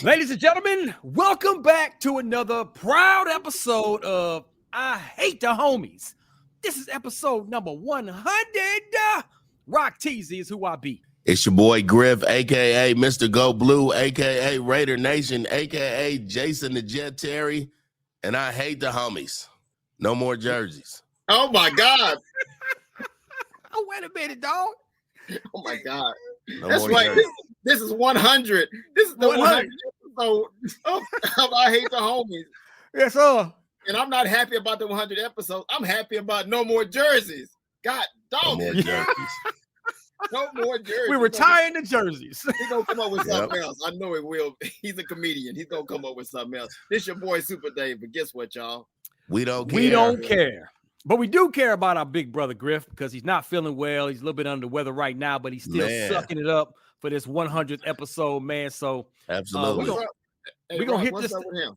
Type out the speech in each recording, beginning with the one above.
Ladies and gentlemen, welcome back to another proud episode of I Hate the Homies. This is episode number 100. Rock Teasy is who I be. It's your boy Griff, a.k.a. Mr. Go Blue, a.k.a. Raider Nation, a.k.a. Jason the Jet Terry, and I hate the homies. No more jerseys. Oh, my God. Oh, wait a minute, dog. Oh, my God. No That's more right. jerseys. This is 100. This is the 100 episode of I Hate the Homies. Yes, sir. And I'm not happy about the 100 episodes. I'm happy about no more jerseys. God, No dog. more jerseys. No more jerseys. We're retiring the jerseys. He's going to come up with something else. I know it will. He's a comedian. He's going to come up with something else. This your boy Super Dave. But guess what, y'all? We don't care. We don't care. But we do care about our big brother Griff because he's not feeling well. He's a little bit under the weather right now, but he's still sucking it up for this 100th episode, man. So Absolutely. we're going to hit what's this. up with him?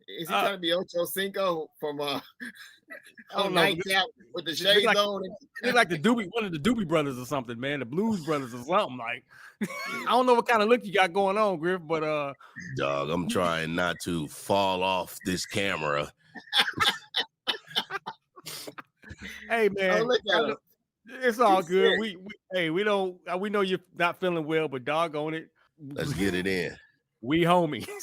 Is he trying to be Ocho Cinco from don't night know. cap with the shades on? He's like one of the Doobie Brothers or something, man. The Blues Brothers or something. Like, I don't know what kind of look you got going on, Griff, but Dog, I'm trying not to fall off this camera. hey, man, look at him. it's all He's good. sick. We know you're not feeling well, but doggone it, Let's get it in. we homies. You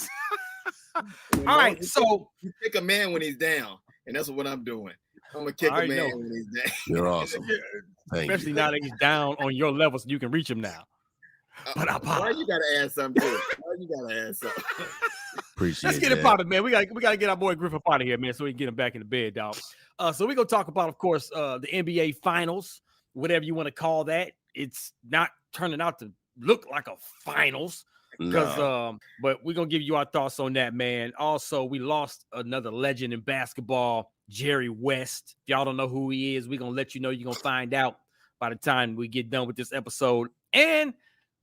know, All right, so you kick a man when he's down, and that's what I'm doing. I'm gonna kick a man when he's down. You're awesome. Thank especially you. now that he's down on your level, so you can reach him now. Why you gotta add something to it? Why you gotta add something? Appreciate Let's get that. it popping, man. We gotta get our boy Griff up out of here, man, so we can get him back in the bed, dog. So we're gonna talk about, of course, the NBA Finals, whatever you want to call that. It's not turning out to look like a finals. Because but we're gonna give you our thoughts on that, man. Also, we lost another legend in basketball, Jerry West. If y'all don't know who he is, we're gonna let you know. You're gonna find out by the time we get done with this episode. And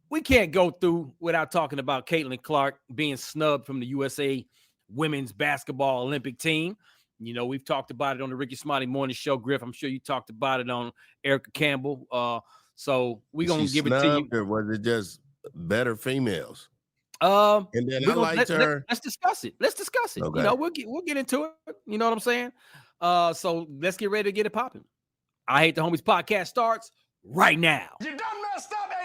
we can't go through without talking about Caitlin Clark being snubbed from the USA women's basketball Olympic team. You know, we've talked about it on the Ricky Smiley Morning Show, Griff. I'm sure you talked about it on Erica Campbell. So we're gonna give it to you. Or was it just better females? And then I liked her. Let's discuss it. Okay. You know, we'll get into it. You know what I'm saying? So let's get ready to get it popping. I Hate the Homies podcast starts right now. You done messed up, Aaron.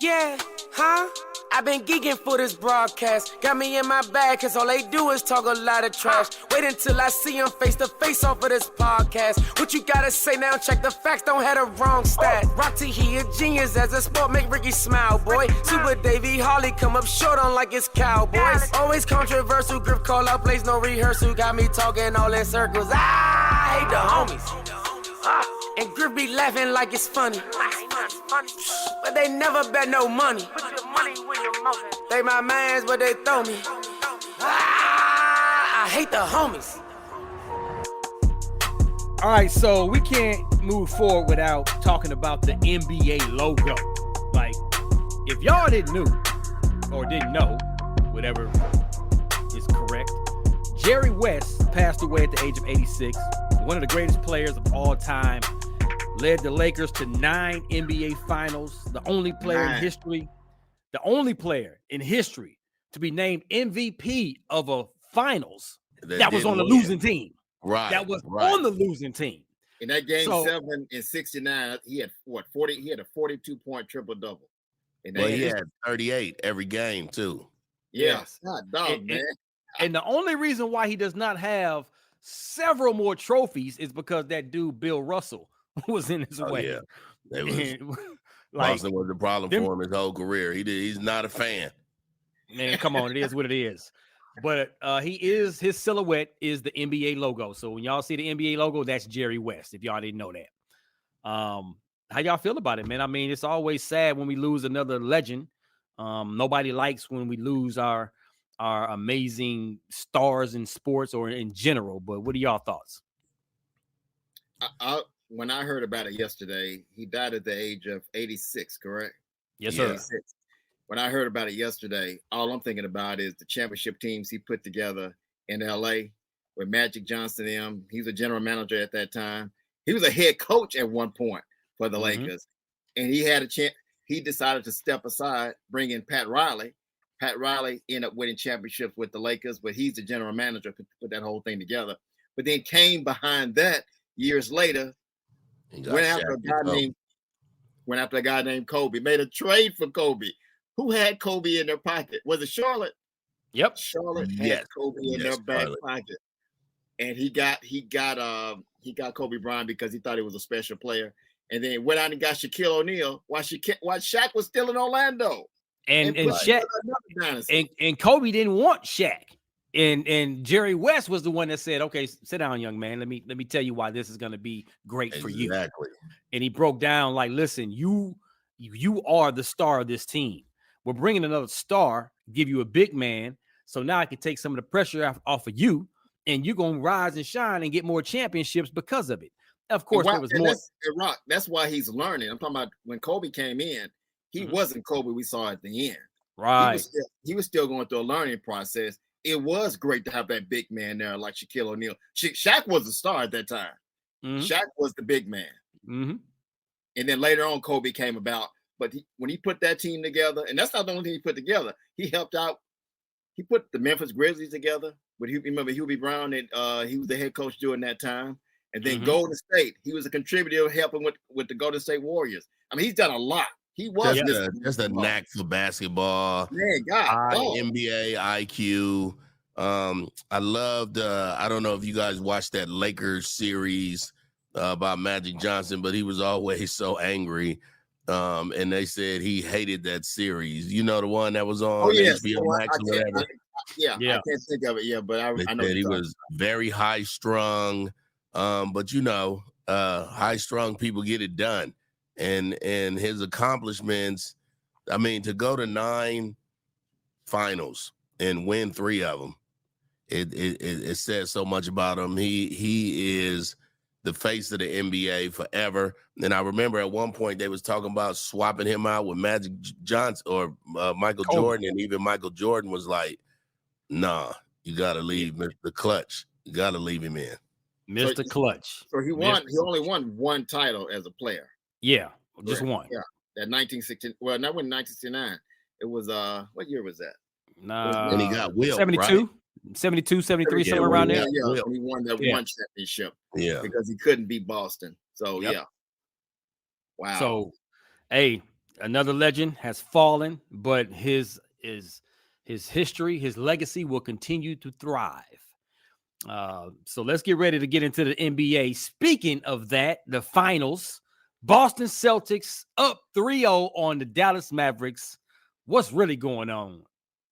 Yeah, huh? I've been geeking for this broadcast. Got me in my bag, cause all they do is talk a lot of trash. Wait until I see them face to face off of this podcast. What you gotta say now? Check the facts, don't have the wrong stat. Rock T, he a genius as a sport, make Ricky smile, boy. Super Davey Harley come up short on like it's Cowboys. Always controversial, Griff call out plays, no rehearsal. Got me talking all in circles. I hate the homies. And Griff be laughing like it's funny. But they never bet no money. They my mans, but they throw me. I hate the homies. All right, so we can't move forward without talking about the NBA logo. Like, if y'all didn't know, whatever is correct, Jerry West passed away at the age of 86. One of the greatest players of all time. Led the Lakers to 9 NBA Finals. The only player in history to be named MVP of a Finals that was on the losing team. Right. That was on the losing team. In that game 7 in 69, he had 40. He had a 42-point triple-double. Well, he had 38 every game, too. Yes. God, dog, man. And the only reason why he does not have several more trophies is because that dude, Bill Russell, was in his way. Yeah. It was, like, Boston was the problem for him his whole career. He's not a fan. Man, come on. It is what it is. But his silhouette is the NBA logo. So when y'all see the NBA logo, that's Jerry West, if y'all didn't know that. How y'all feel about it, man? I mean, it's always sad when we lose another legend. Nobody likes when we lose our amazing stars in sports or in general. But what are y'all thoughts? When I heard about it yesterday, he died at the age of 86, correct? Yes, sir. 86. When I heard about it yesterday, all I'm thinking about is the championship teams he put together in LA with Magic Johnson. He was a general manager at that time. He was a head coach at one point for the Lakers. And he had a chance. He decided to step aside, bring in Pat Riley, Pat Riley ended up winning championships with the Lakers, but he's the general manager, put that whole thing together. But then came behind that years later, went after a guy named Kobe, made a trade for Kobe. Who had Kobe in their pocket? Was it Charlotte? Yep. Charlotte had Kobe in their back pocket. And he got Kobe Bryant because he thought he was a special player. And then went out and got Shaquille O'Neal while Shaq was still in Orlando. And Shaq and Kobe didn't want Shaq. And Jerry West was the one that said, "Okay, sit down, young man. Let me tell you why this is going to be great for you." Exactly. And he broke down like, "Listen, you are the star of this team. We're bringing another star, give you a big man, so now I can take some of the pressure off of you, and you're going to rise and shine and get more championships because of it." Of course, there was more. That's why he's learning. I'm talking about when Kobe came in, he wasn't Kobe we saw at the end. Right. He was still going through a learning process. It was great to have that big man there like Shaquille O'Neal. Shaq was the star at that time. Shaq was the big man. And then later on, Kobe came about. But when he put that team together, and that's not the only thing he put together, he helped out. He put the Memphis Grizzlies together. But remember Hubie Brown, and he was the head coach during that time. And then Golden State, he was a contributor helping with the Golden State Warriors. I mean, he's done a lot. He was just a knack for basketball. Man, God, NBA IQ. I loved. I don't know if you guys watched that Lakers series about Magic Johnson, but he was always so angry. And they said he hated that series. You know, the one that was on HBO Max or whatever. I can't think of it. Yeah, but I know he was very high strung. But you know, high strung people get it done. And his accomplishments, I mean, to go to 9 finals and win 3 of them, it says so much about him. He is the face of the NBA forever. And I remember at one point they was talking about swapping him out with Magic Johnson or Michael Jordan, and even Michael Jordan was like, "Nah, you got to leave the clutch. You got to leave him in." Mr. Clutch. So he only won 1 title as a player. Yeah, just one. Yeah, that 1960. Well, not when 1969. It was what year was that? And he got Will 72, right? 72, 73, somewhere around there. Yeah, he won that one championship. Yeah, because he couldn't beat Boston. So wow. So, hey, another legend has fallen, but his history, his legacy will continue to thrive. So let's get ready to get into the NBA. Speaking of that, the finals, Boston Celtics up 3-0 on the Dallas Mavericks. What's really going on?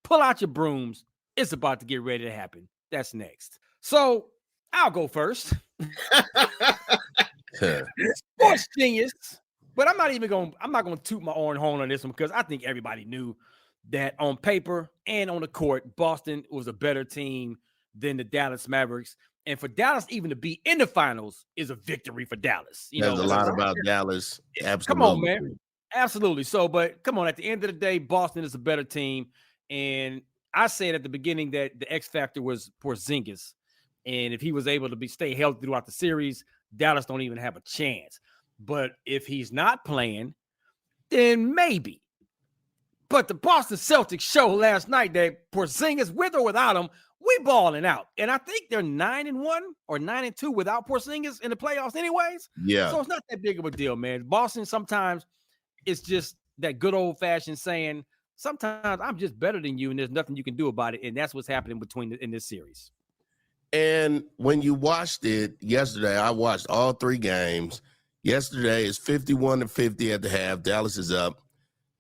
Pull out your brooms. It's about to get ready to happen. That's next. So I'll go first. Sports genius. But I'm not going to toot my own horn on this one because I think everybody knew that on paper and on the court, Boston was a better team than the Dallas Mavericks. And for Dallas even to be in the finals is a victory for Dallas. There's a lot about Dallas. Absolutely. Come on, man. Absolutely. So, but come on, at the end of the day, Boston is a better team. And I said at the beginning that the X factor was Porzingis. And if he was able to stay healthy throughout the series, Dallas don't even have a chance. But if he's not playing, then maybe. But the Boston Celtics showed last night that Porzingis, with or without him, we balling out. And I think they're 9-1 or 9-2 without Porzingis in the playoffs anyways. Yeah. So it's not that big of a deal, man. Boston, sometimes it's just that good old-fashioned saying, sometimes I'm just better than you and there's nothing you can do about it. And that's what's happening in this series. And when you watched it yesterday, I watched all 3 games. Yesterday is 51-50 at the half. Dallas is up.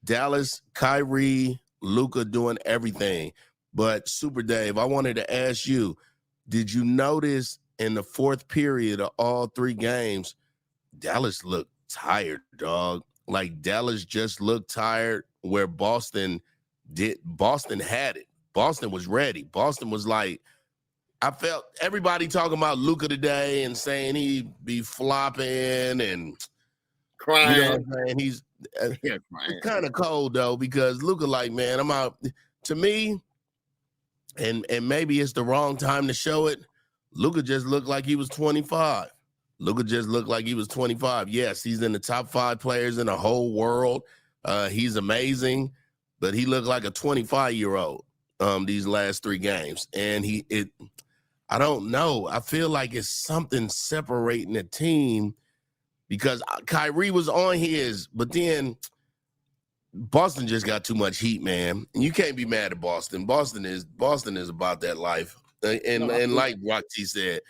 Dallas, Kyrie, Luka doing everything. But Super Dave, I wanted to ask you, did you notice in the 4th period of all 3 games, Dallas looked tired, dog? Like Dallas just looked tired where Boston had it. Boston was ready. Boston was like, I felt everybody talking about Luka today and saying he'd be flopping and crying. You know what I'm saying? He's kind of cold though, because Luka like, man, I'm out. To me, and maybe it's the wrong time to show it, Luka just looked like he was 25. Yes, he's in the top 5 players in the whole world. He's amazing. but he looked like a 25-year-old these last 3 games. And I don't know. I feel like it's something separating the team because Kyrie was on his, but then Boston just got too much heat, man. And you can't be mad at Boston. Boston is about that life. And like Rocky said,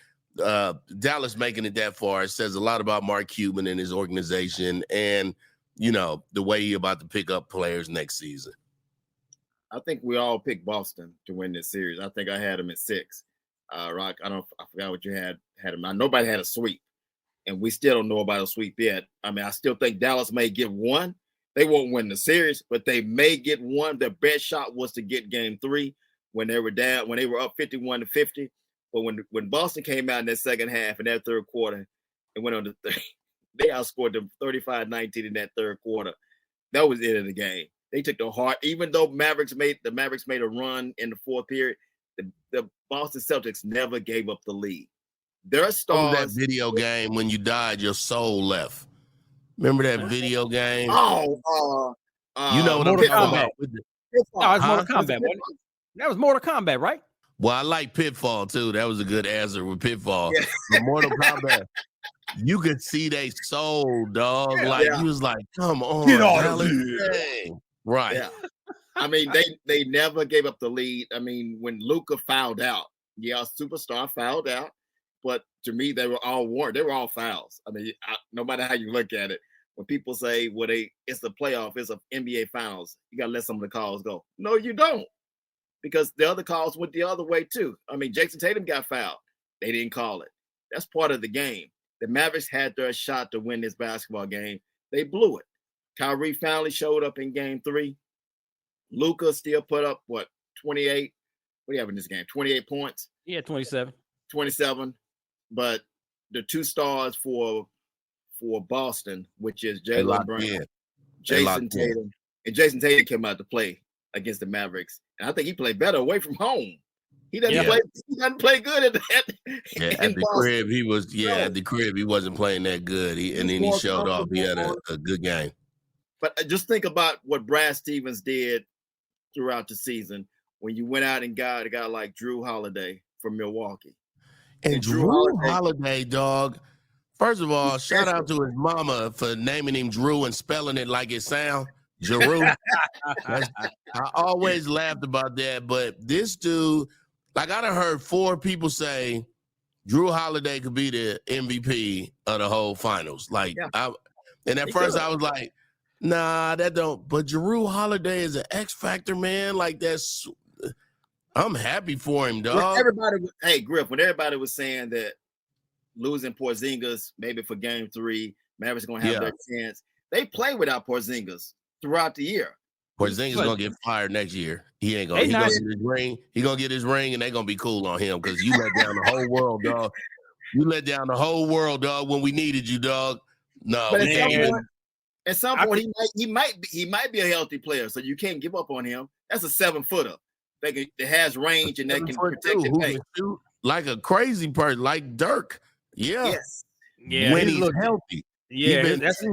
Dallas making it that far says a lot about Mark Cuban and his organization and, the way he about to pick up players next season. I think we all picked Boston to win this series. I think I had them at 6. Rock, I forgot what you had them. Nobody had a sweep, and we still don't know about a sweep yet. I mean, I still think Dallas may get one. They won't win the series, but they may get one. Their best shot was to get game 3 when they were down, when they were up 51-50. But when Boston came out in that second half in that third quarter and went on to they outscored them 35-19 in that third quarter. That was the end of the game. They took the heart, even though the Mavericks made a run in the fourth period. The Boston Celtics never gave up the lead. Their stars. That video game when you died, your soul left. Remember that video game? Oh, you know what I'm Mortal talking Kombat. about? No, it's Mortal Kombat. Wasn't it? That was Mortal Kombat, right? Well, I like Pitfall too. That was a good answer with Pitfall. Yeah. But Mortal Kombat, you could see they soul, dog. He was like, "Come on, get on Dallas." it. Right. Yeah. I mean, they never gave up the lead. I mean, when Luka fouled out, superstar fouled out, but to me, they were all warned. They were all fouls. I mean, no matter how you look at it, when people say, "Well, it's the playoff, it's an NBA Finals," you got to let some of the calls go. No, you don't, because the other calls went the other way too. I mean, Jason Tatum got fouled. They didn't call it. That's part of the game. The Mavericks had their shot to win this basketball game. They blew it. Kyrie finally showed up in game 3. Luka still put up, 28? What do you have in this game? 28 points? Yeah, 27. 27. But the 2 stars for Boston, which is Jaylen Brown, Jason Tatum. And Jason Tatum came out to play against the Mavericks. And I think he played better away from home. He doesn't play good at the crib. He was at the crib. He wasn't playing that good. And then he showed off. He had a good game. But just think about what Brad Stevens did throughout the season when you went out and got a guy like Drew Holiday from Milwaukee. And Drew Holiday, dog. First of all, shout out to his mama for naming him Drew and spelling it like it sounds. Drew. I always laughed about that, but this dude. Like, I done heard 4 people say Drew Holiday could be the MVP of the whole finals. Like, and at first I was like, nah, that don't. But Drew Holiday is an X factor, man. Like, I'm happy for him, dog. Griff, when everybody was saying that losing Porzingis maybe for game 3, Mavericks going to have their chance, they play without Porzingis throughout the year. Porzingis gonna get fired next year. He ain't gonna. He gonna get his ring. He gonna get his ring, and they gonna be cool on him because you let down the whole world, dog. You let down the whole world, dog. When we needed you, dog. No, but at some point, he might be a healthy player, so you can't give up on him. That's a 7-footer. That has range and that can protect your paint. Like a crazy person, like Dirk. Yeah. Yes. Yeah. When he's healthy. Yeah, that's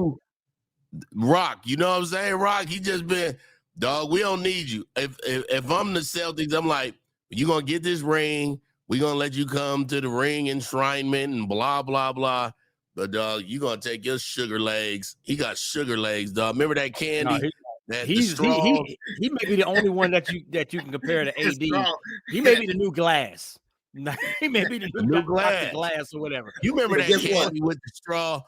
Rock. You know what I'm saying? Rock. He just been. Dog, we don't need you. If I'm the Celtics, I'm like, you're going to get this ring. We're going to let you come to the ring enshrinement and blah, blah, blah. But, dog, you're going to take your sugar legs. He got sugar legs, dog. Remember that candy? He may be the only one that you can compare to AD. He may be the new Glass. He may be the new glass or whatever. You remember that candy with the straw,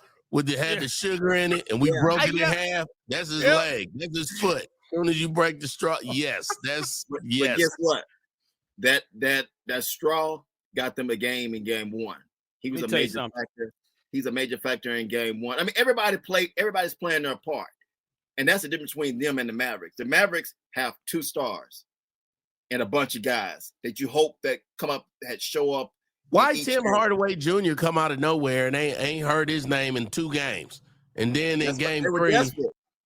had the sugar in it, and we broke it in half? That's his leg. That's his foot. As soon as you break the straw, yes. But guess what? That straw got them a game in game 1. He was a major factor. He's a major factor in game 1. I mean, everybody's playing their part. And that's the difference between them and the Mavericks. The Mavericks have 2 stars and a bunch of guys that you hope that come up, that show up. Why Tim Hardaway Jr. come out of nowhere and ain't heard his name in 2 games? And then in game 3.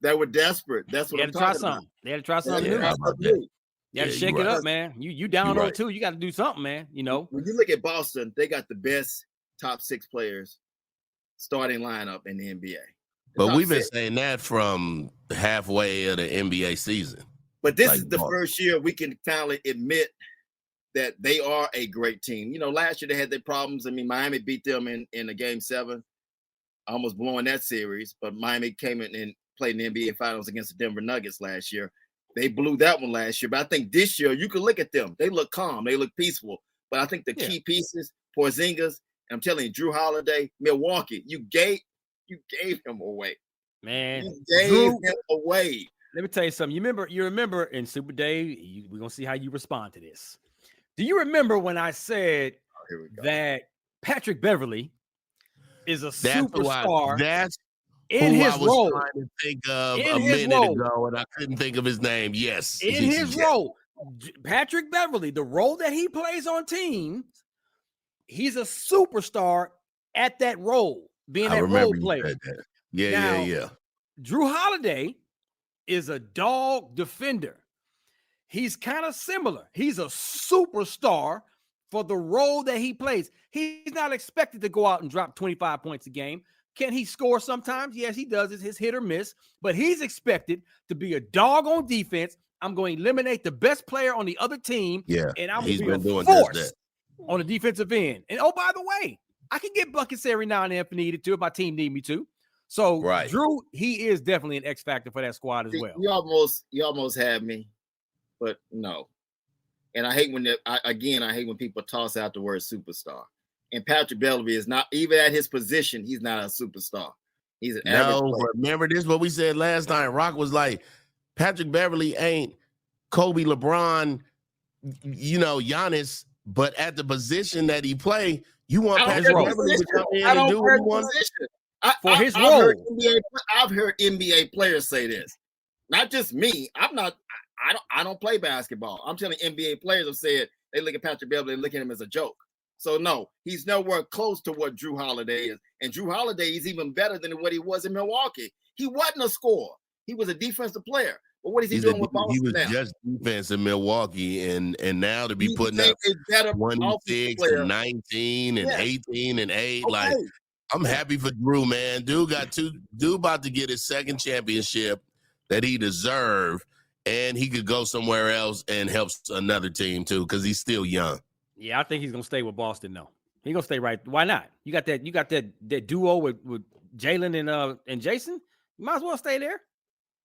They were desperate. That's what I'm talking about. They had to try something new. You have to shake it up, man. You down on 2. You got to do something, man. You know. When you look at Boston, they got the best top 6 players starting lineup in the NBA. But we've been saying that from halfway of the NBA season. But this Like is the Boston. first year we can finally admit that they are a great team. You know, last year they had their problems. I mean, Miami beat them in a game 7, almost blowing that series. But Miami came in and played in the NBA Finals against the Denver Nuggets last year. They blew that one last year. But I think this year you can look at them. They look calm. They look peaceful. But I think the key pieces, Porzingis, and I'm telling you, Drew Holiday, Milwaukee, you gave him away. Man, You gave him away. Let me tell you something. You remember in Super Dave, we're going to see how you respond to this. Do you remember when I said that Patrick Beverly is a superstar? That's in who his I was role. trying to think of In a his minute role. ago, and I couldn't think of his name. Yes. In his role, Patrick Beverly, the role that he plays on teams, he's a superstar at that role, being that role player. Yeah. Drew Holiday is a dog defender. He's kind of similar. He's a superstar for the role that he plays. He's not expected to go out and drop 25 points a game. Can he score sometimes? Yes, he does. It's his hit or miss, but he's expected to be a dog on defense. I'm going to eliminate the best player on the other team. Yeah, and I'm going to be a doing force on the defensive end. And oh, by the way, I can get buckets every now and then if needed to, if my team need me to. So Drew, he is definitely an X factor for that squad as well. You almost had me, but no. And I hate when I hate when people toss out the word superstar. And Patrick Beverly is not, even at his position, he's not a superstar. He's an average player. Remember this? What we said last night. Rock was like, Patrick Beverly ain't Kobe, LeBron, Giannis, but at the position that he play, you want Patrick Beverly to come in and do what he wants. For his role. I've heard NBA players say this. Not just me. I don't play basketball. I'm telling NBA players have said they look at Patrick Beverly and look at him as a joke. So no, he's nowhere close to what Drew Holiday is. And Drew Holiday is even better than what he was in Milwaukee. He wasn't a scorer. He was a defensive player. But what is he doing with Boston He was now? just defense in Milwaukee, and now to be putting up 26 and 19 and 18 and 8. Okay. Like, I'm happy for Drew, man. Dude about to get his second championship that he deserved, and he could go somewhere else and help another team too, because he's still young. Yeah, I think he's gonna stay with Boston. No, he's gonna stay right. Why not? You got that duo with Jalen and Jason. You might as well stay there.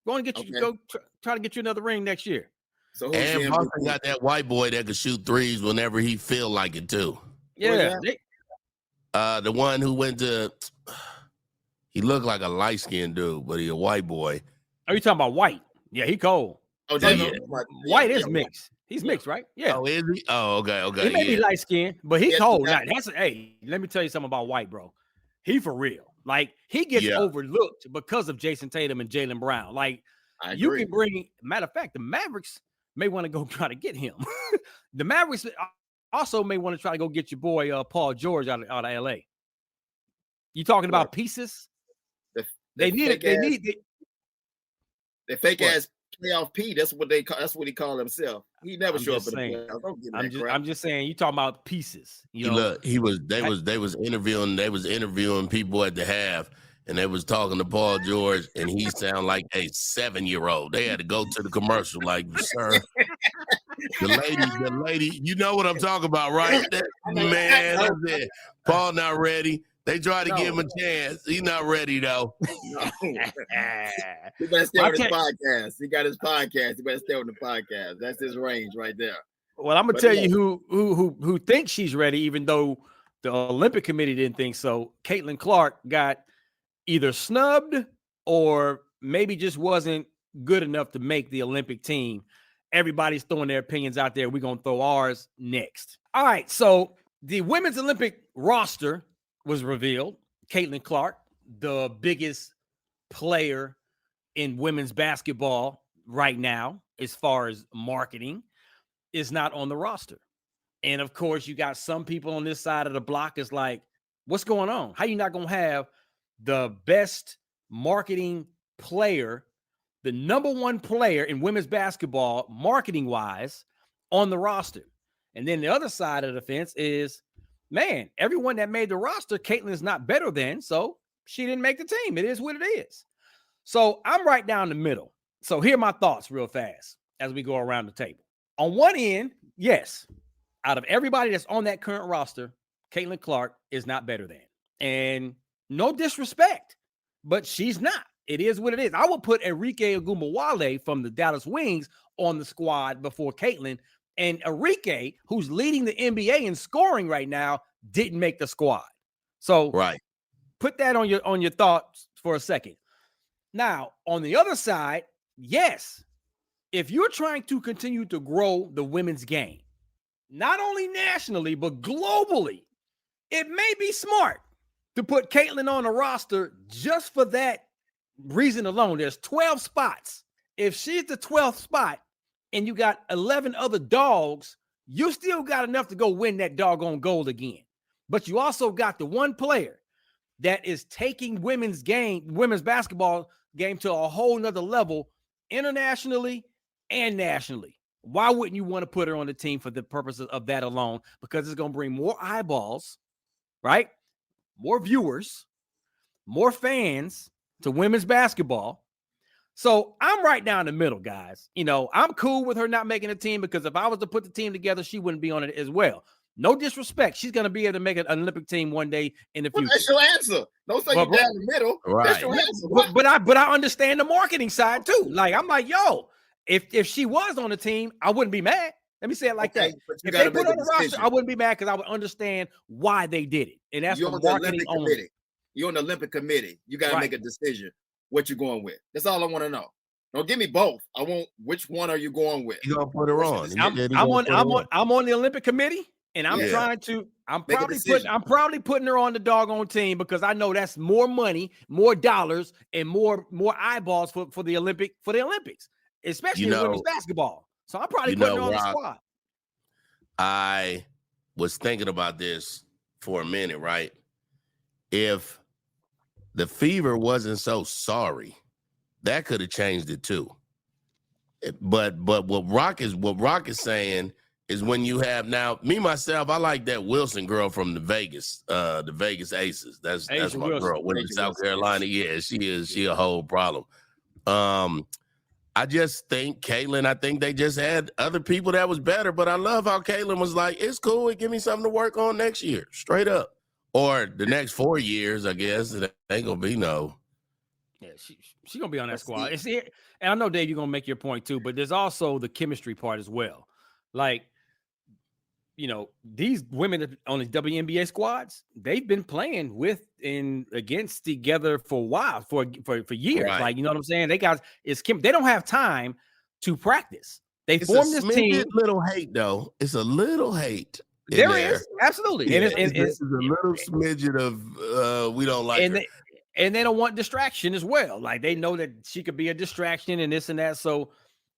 Go and get you try to get you another ring next year. So and Boston got that white boy that can shoot threes whenever he feel like it too. Yeah. The one who went to, he looked like a light-skinned dude, but he a white boy. Are you talking about White? Yeah, he cold. Oh, yeah. White is mixed. He's mixed, right? Yeah. Oh, is he? Oh, okay. He may be light-skinned, but he cold. Now, hey, let me tell you something about White, bro. He for real. Like, he gets overlooked because of Jason Tatum and Jaylen Brown. Like, you can bring, matter of fact, the Mavericks may want to go try to get him. The Mavericks also may want to try to go get your boy Paul George out of LA. You talking about pieces? They need the fake ass playoff P. That's what he called himself. He never showed up in the playoffs. Don't give me that crap. I'm just saying, you talking about pieces. Look, they was interviewing people at the half, and they was talking to Paul George, and he sounded like a 7-year-old. They had to go to the commercial, like, sir. The lady, you know what I'm talking about, right? Man, I said, Paul not ready. They tried to give him a chance. He's not ready, though. No. He better stay on his podcast. He got his podcast. He better stay on the podcast. That's his range right there. Well, I'm gonna tell you who thinks she's ready, even though the Olympic Committee didn't think so. Caitlin Clark got either snubbed or maybe just wasn't good enough to make the Olympic team. Everybody's throwing their opinions out there. We're going to throw ours next. All right. So the women's Olympic roster was revealed. Caitlin Clark, the biggest player in women's basketball right now, as far as marketing, is not on the roster. And of course, you got some people on this side of the block is like, what's going on? How you not going to have the best marketing player, the number one player in women's basketball, marketing-wise, on the roster? And then the other side of the fence is, man, everyone that made the roster, Caitlin is not better than, so she didn't make the team. It is what it is. So I'm right down the middle. So here are my thoughts real fast. as we go around the table. On one end, yes, out of everybody that's on that current roster, Caitlin Clark is not better than. And no disrespect, but she's not. It is what it is. I would put Enrique Ogunbowale from the Dallas Wings on the squad before Caitlin. And Enrique, who's leading the NBA in scoring right now, didn't make the squad. So put that on your thoughts for a second. Now, on the other side, yes, if you're trying to continue to grow the women's game, not only nationally, but globally, it may be smart to put Caitlin on the roster just for that reason alone. There's 12 spots. If she's the 12th spot and you got 11 other dogs, you still got enough to go win that doggone gold again. But you also got the one player that is taking women's basketball game to a whole nother level internationally and nationally. Why wouldn't you want to put her on the team for the purposes of that alone? Because it's going to bring more eyeballs, right? More viewers, more fans to women's basketball. So I'm right down the middle, guys. You know, I'm cool with her not making a team because if I was to put the team together, she wouldn't be on it as well. No disrespect. She's going to be able to make an Olympic team one day in the future. That's your answer. Don't say you're down the middle. Right. That's your answer. But I understand the marketing side too. Like, I'm like, yo, if she was on the team, I wouldn't be mad. Let me say it like that. If they put her on the roster, I wouldn't be mad because I would understand why they did it. And that's you're the on the marketing Olympic only. committee. You're on the Olympic committee. You got to make a decision what you're going with. That's all I want to know. Don't give me both. I want which one are you going with? You gonna put her on? I'm on the Olympic committee, and I'm trying to. I'm probably putting her on the doggone team because I know that's more money, more dollars, and more eyeballs for the Olympics, especially in women's basketball. So I'm probably putting her on the squad. I was thinking about this for a minute, right? If the Fever wasn't so sorry, that could have changed it too. But what Rock is saying is when you have now me myself, I like that Wilson girl from the Vegas Aces. That's my girl. Went to South Carolina. Yeah, she a whole problem. I just think Caitlin, I think they just had other people that was better, but I love how Caitlin was like, it's cool, and give me something to work on next year, straight up. Or the next 4 years, I guess. It ain't gonna be no. Yeah, she gonna be on that squad. And I know, Dave, you're gonna make your point too, but there's also the chemistry part as well. Like, you know, these women on the WNBA squads, they've been playing with and against together for a while, for years. Right. Like, you know what I'm saying? They don't have time to practice. They formed this team. Little hate though. It's a little hate. There is absolutely, yeah, and it's a little smidgen of we don't like her. And they don't want distraction as well. Like, they know that she could be a distraction and this and that. So,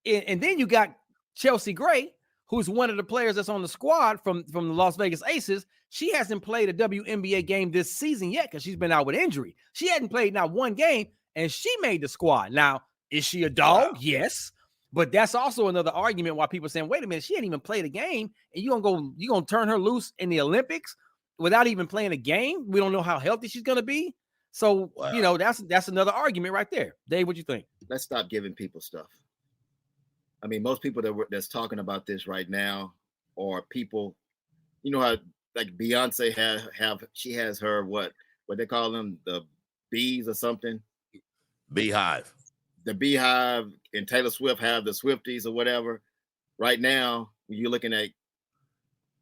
and then you got Chelsea Gray, who's one of the players that's on the squad from the Las Vegas Aces. She hasn't played a WNBA game this season yet because she's been out with injury. She hadn't played not one game, and she made the squad. Now, is she a dog? Wow. Yes. But that's also another argument why people are saying, wait a minute, she hadn't even played a game, and you're gonna turn her loose in the Olympics without even playing a game? We don't know how healthy she's gonna be. So, you know, that's another argument right there. Dave, what you think? Let's stop giving people stuff. I mean, most people that's talking about this right now are people, you know how like Beyonce she has her what they call them, the bees or something? Beehive. The Beehive, and Taylor Swift have the Swifties or whatever. Right now, when you're looking at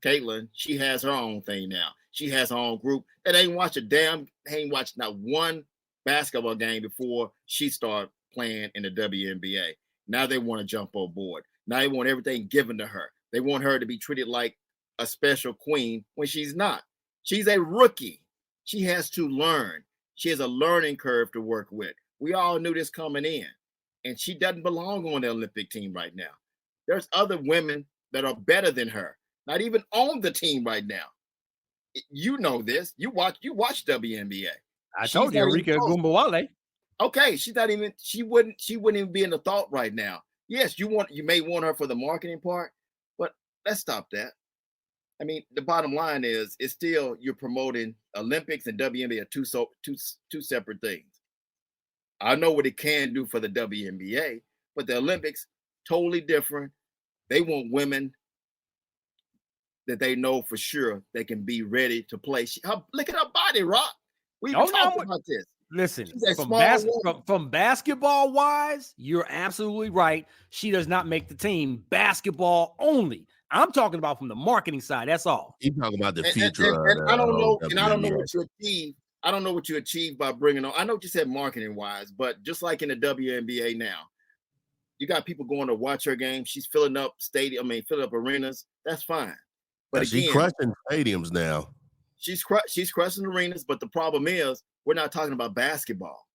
Caitlin, she has her own thing now. She has her own group that ain't watched not one basketball game before she started playing in the WNBA. Now they want to jump on board. Now they want everything given to her. They want her to be treated like a special queen when she's not. She's a rookie. She has to learn. She has a learning curve to work with. We all knew this coming in, and she doesn't belong on the Olympic team right now. There's other women that are better than her, not even on the tean right now. You know this. You watch WNBA. I told you, Enrique Ogunbowale. Okay, she wouldn't even be in the thought right now. Yes, you may want her for the marketing part, but let's stop that. I mean, the bottom line is, it's still, you're promoting Olympics and WNBA are two separate things. I know what it can do for the WNBA, but the Olympics, totally different. They want women that they know for sure they can be ready to play. Look at her body, Rock. We even talked about this. Listen, from from basketball wise, you're absolutely right. She does not make the team basketball only. I'm talking about from the marketing side. That's all. He's talking about the future. And I don't know. And I don't know what you achieve. I don't know what you achieve by bringing on. I know what you said marketing wise, but just like in the WNBA now, you got people going to watch her game. She's filling up filling up arenas. That's fine. But she's crushing stadiums now. She's crushing arenas. But the problem is, we're not talking about basketball.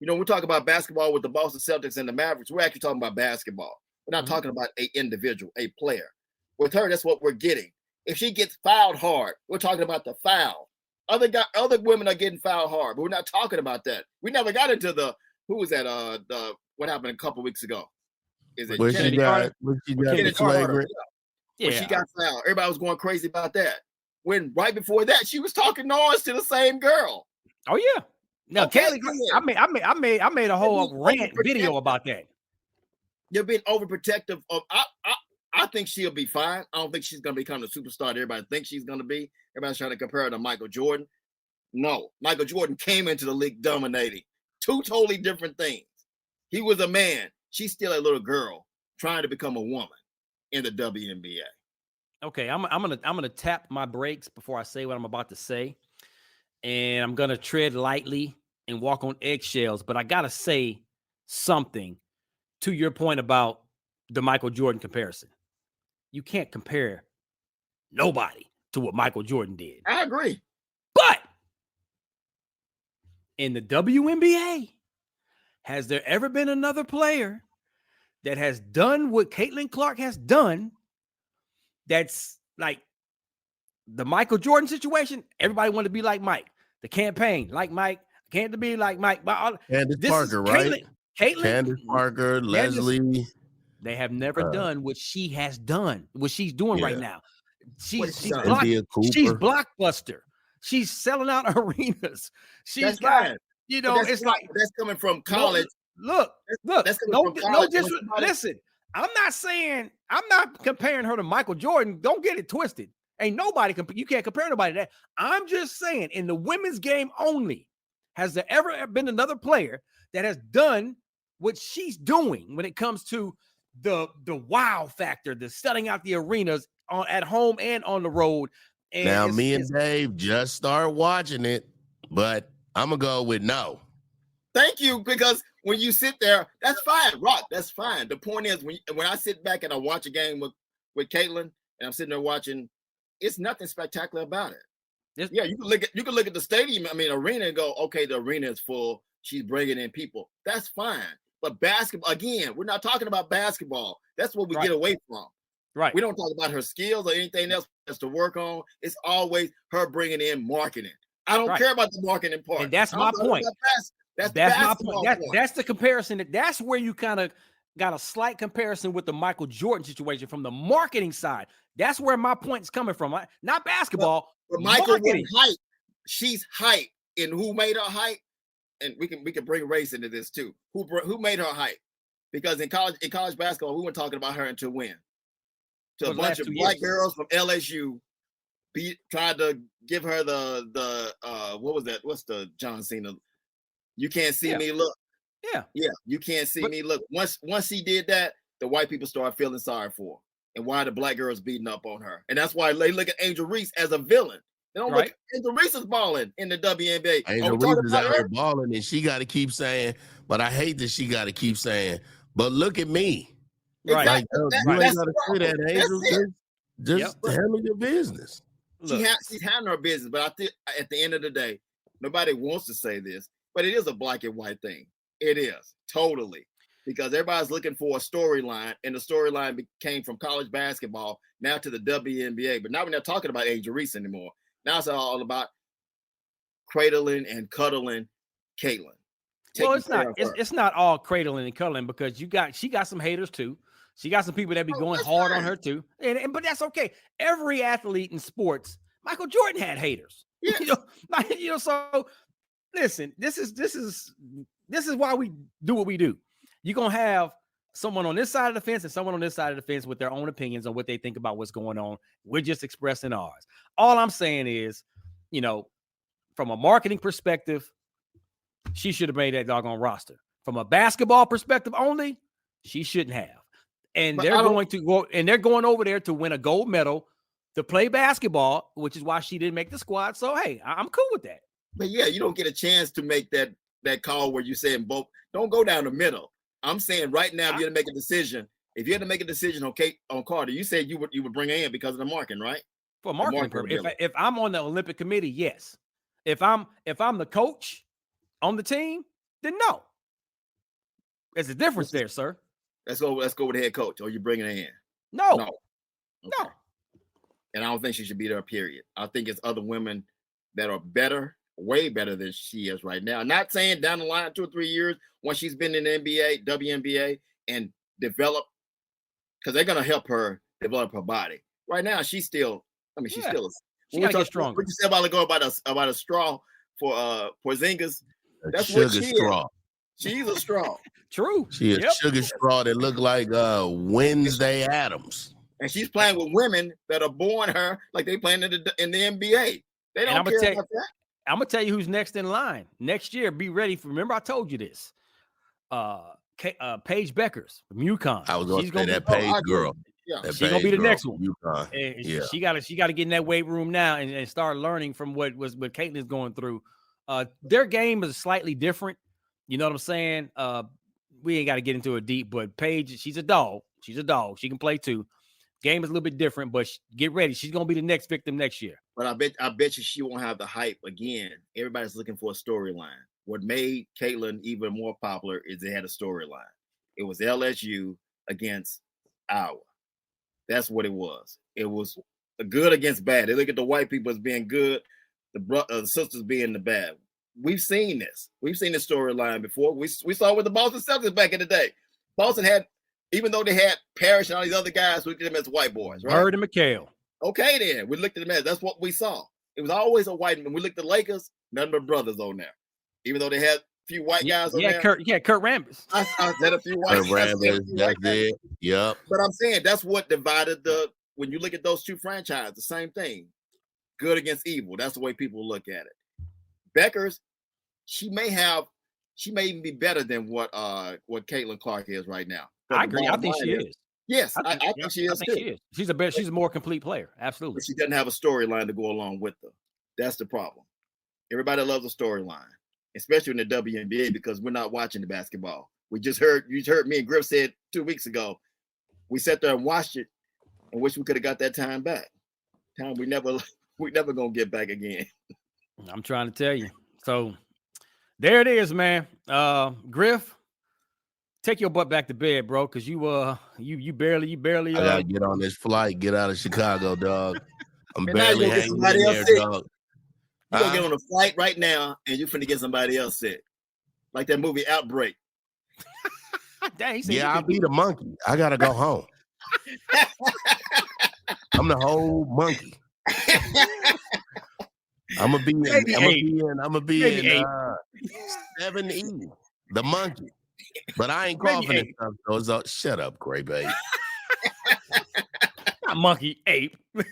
You know, we're talking about basketball with the Boston Celtics and the Mavericks. We're actually talking about basketball. We're not talking about an individual, a player. With her, that's what we're getting. If she gets fouled hard, we're talking about the foul. Other women are getting fouled hard, but we're not talking about that. We never got into who was that? What happened a couple weeks ago? Is it Kennedy Carter? Yeah. When she got fouled, everybody was going crazy about that. When right before that, she was talking noise to the same girl. Oh yeah. No, Caitlin, I made a whole rant video about that. You're being overprotective of. I think she'll be fine. I don't think she's going to become the superstar that everybody thinks she's going to be. Everybody's trying to compare her to Michael Jordan. No, Michael Jordan came into the league dominating. Two totally different things. He was a man. She's still a little girl trying to become a woman in the WNBA. Okay, I'm gonna tap my brakes before I say what I'm about to say, and I'm gonna tread lightly and walk on eggshells. But I gotta say something to your point about the Michael Jordan comparison. You can't compare nobody to what Michael Jordan did. I agree. But in the WNBA, has there ever been another player that has done what Caitlin Clark has done that's like the Michael Jordan situation? Everybody wanted to be like Mike. The campaign, like Mike, can't be like Mike. Candace Parker, right? Caitlin, Candace Parker, Leslie. They have never done what she has done, what she's doing right now. She's blockbuster. She's selling out arenas. She's got, you know, it's like that's coming from college. Look. Listen, I'm not comparing her to Michael Jordan. Don't get it twisted. Ain't nobody you can't compare nobody to that. I'm just saying, in the women's game only, has there ever been another player that has done what she's doing when it comes to the wow factor, the selling out the arenas at home and on the road? And now me and Dave just started watching it, but I'm gonna go with no. Thank you, because when you sit there, that's fine, Rock. That's fine. The point is, when I sit back and I watch a game with Caitlin, and I'm sitting there watching, it's nothing spectacular about it. Yeah, you can look at the stadium, arena, and go, okay, the arena is full. She's bringing in people. That's fine. But basketball, again, we're not talking about basketball. That's what we get away from. Right. We don't talk about her skills or anything else that's to work on. It's always her bringing in marketing. I don't care about the marketing part. And that's my point. That's my point. That's the comparison. That's where you kind of got a slight comparison with the Michael Jordan situation from the marketing side. That's where my point is coming from. Not basketball. But Michael was hype. She's hype. And who made her hype? And we can bring race into this too. Who made her hype? Because in college basketball, we weren't talking about her until when? To a bunch of black girls from LSU tried to give her the what was that? What's the John Cena? You can't see me look. Yeah. You can't see me look. Once he did that, the white people started feeling sorry for her. And why the black girls beating up on her. And that's why they look at Angel Reese as a villain. They don't look. Angel Reese is balling in the WNBA. Angel Reese is out here balling, and she got to keep saying, but I hate that she got to keep saying, but look at me. Right. Like, you ain't got to say that, Angel. Just handle your business. She's handling her business, but I think at the end of the day, nobody wants to say this, but it is a black and white thing. It is, totally. Because everybody's looking for a storyline, and the storyline came from college basketball now to the WNBA. But now we're not talking about Angel Reese anymore. Now it's all about cradling and cuddling Caitlin. Well, it's not all cradling and cuddling, because she got some haters too. She got some people that be going hard on her too. But that's okay. Every athlete in sports, Michael Jordan had haters. Yeah. So listen, this is why we do what we do. You're gonna have someone on this side of the fence and someone on this side of the fence with their own opinions on what they think about what's going on. We're just expressing ours. All I'm saying is, you know, from a marketing perspective, she should have made that doggone roster. From a basketball perspective only, she shouldn't have. And they're going to go, and they're going over there to win a gold medal to play basketball, which is why she didn't make the squad. So, hey, I'm cool with that. But yeah, you don't get a chance to make that call where you're saying both. Don't go down the middle. I'm saying right now, if you had to make a decision, on Carter, you said you would bring her in because of the marketing, right? For marketing purpose. If I'm on the Olympic committee, yes. If I'm the coach on the team, then no. There's a difference there, sir. Let's go with the head coach. Or you bringing her in? No. Okay. And I don't think she should be there, period. I think it's other women that are better, way better than she is right now. Not saying down the line 2 or 3 years, once she's been in the NBA, WNBA, and develop, because they're going to help her develop her body. Right now, she's still she got to get stronger. What you said about a straw for Porzingis? That's sugar what she straw. Is. She's a straw. True. She is sugar straw that look like Wednesday Addams. And she's playing with women that are born her like they playing in the NBA. They don't care about that. I'm gonna tell you who's next in line next year. Be ready for. Remember, I told you this. Paige Beckers from UConn. I was going to say that Paige girl. Yeah, she's gonna be the next one. UConn. Yeah. She got to get in that weight room now and start learning from what Caitlin's going through. Their game is slightly different. You know what I'm saying? We ain't got to get into it deep, but Paige, she's a dog. She's a dog. She can play too. Game is a little bit different, but get ready. She's gonna be the next victim next year. But I bet you she won't have the hype again. Everybody's looking for a storyline. What made Caitlin even more popular is they had a storyline. It was LSU against Iowa. That's what it was. It was good against bad. They look at the white people as being good, the sisters being the bad. We've seen this. We've seen this storyline before. We saw it with the Boston Celtics back in the day. Boston had, even though they had Parrish and all these other guys, we looked at them as white boys, right? Bird and McHale. Okay, then. We looked at them as, that's what we saw. It was always a white man. We looked at Lakers, none but brothers on there. Even though they had a few white guys on there. Kurt Rambis. I said a few white guys. That's it. Yep. But I'm saying that's what divided when you look at those two franchises, the same thing. Good against evil. That's the way people look at it. Beckers, she may even be better than what Caitlin Clark is right now. I agree. I think she is. Yes, I think she is too. She's a more complete player. Absolutely. But she doesn't have a storyline to go along with her. That's the problem. Everybody loves a storyline, especially in the WNBA, because we're not watching the basketball. You heard me and Griff said 2 weeks ago, we sat there and watched it and wish we could have got that time back. Time we never gonna get back again. I'm trying to tell you. So there it is, man. Griff, take your butt back to bed, bro, because you barely. I gotta get on this flight, get out of Chicago, dog. I'm and barely hanging in there, dog. You're gonna get on a flight right now and you're finna get somebody else sick. Like that movie Outbreak. Dang, I'll be the monkey. I gotta go home. I'm the whole monkey. I'm gonna be in 7E, the monkey. But I ain't coughing and stuff. So shut up, Gray Babe. Not monkey, ape. But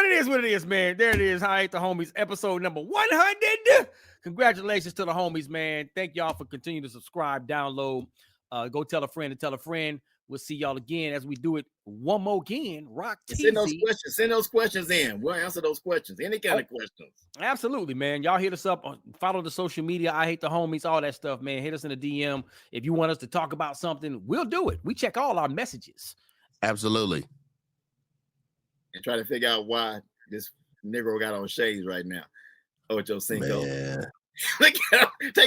it is what it is, man. There it is. I Hate the Homies, episode number 100. Congratulations to the homies, man. Thank y'all for continuing to subscribe, download. Go tell a friend to tell a friend. We'll see y'all again as we do it one more again. Rock TV. Send those questions in. We'll answer those questions. Any kind of questions. Absolutely, man. Y'all hit us up. Follow the social media. I Hate the Homies. All that stuff, man. Hit us in the DM. If you want us to talk about something, we'll do it. We check all our messages. Absolutely. And try to figure out why this Negro got on shades right now. Ocho Cinco. Take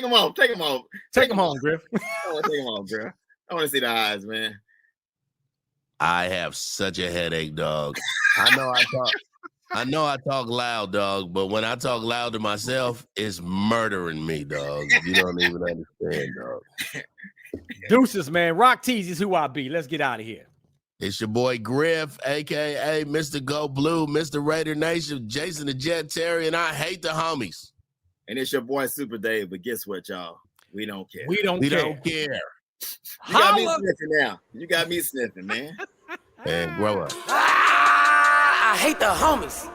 him off. Take him off. Take him home, Griff. I want to take him off, bro. I want to see the eyes, man. I have such a headache, dog. I know I talk loud, dog, but when I talk loud to myself, it's murdering me, dog. You don't even understand, dog. Deuces, man. Rock Tees is who I be. Let's get out of here. It's your boy Griff, a.k.a. Mr. Go Blue, Mr. Raider Nation, Jason the Jet Terry, and I Hate the Homies. And it's your boy Super Dave, but guess what, y'all? We don't care. We don't care. You got me Holla. sniffing now. You got me sniffing, man. Man, grow up. I hate the homies.